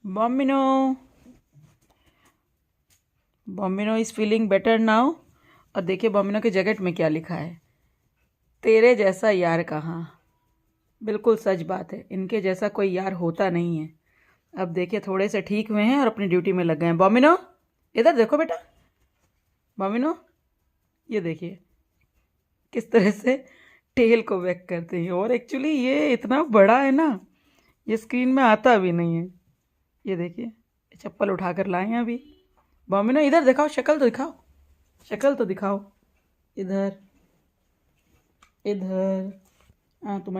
Bombino, Bombino is feeling better now. और देखिए बॉम्बिनो के जैकेट में क्या लिखा है, तेरे जैसा यार कहाँ। बिल्कुल सच बात है, इनके जैसा कोई यार होता नहीं है। अब देखिए थोड़े से ठीक हुए हैं और अपनी ड्यूटी में लग गए हैं। बॉम्बिनो इधर देखो बेटा, बॉम्बिनो ये देखिए किस तरह से टेल को बैक करते हैं। और एक्चुअली ये इतना बड़ा है ना, ये स्क्रीन में आता भी नहीं है। ये देखिए चप्पल उठा कर लाए हैं अभी। बॉम्बिनो इधर दिखाओ, शक्ल तो दिखाओ, शक्ल तो दिखाओ। इधर इधर, हाँ तुम्हें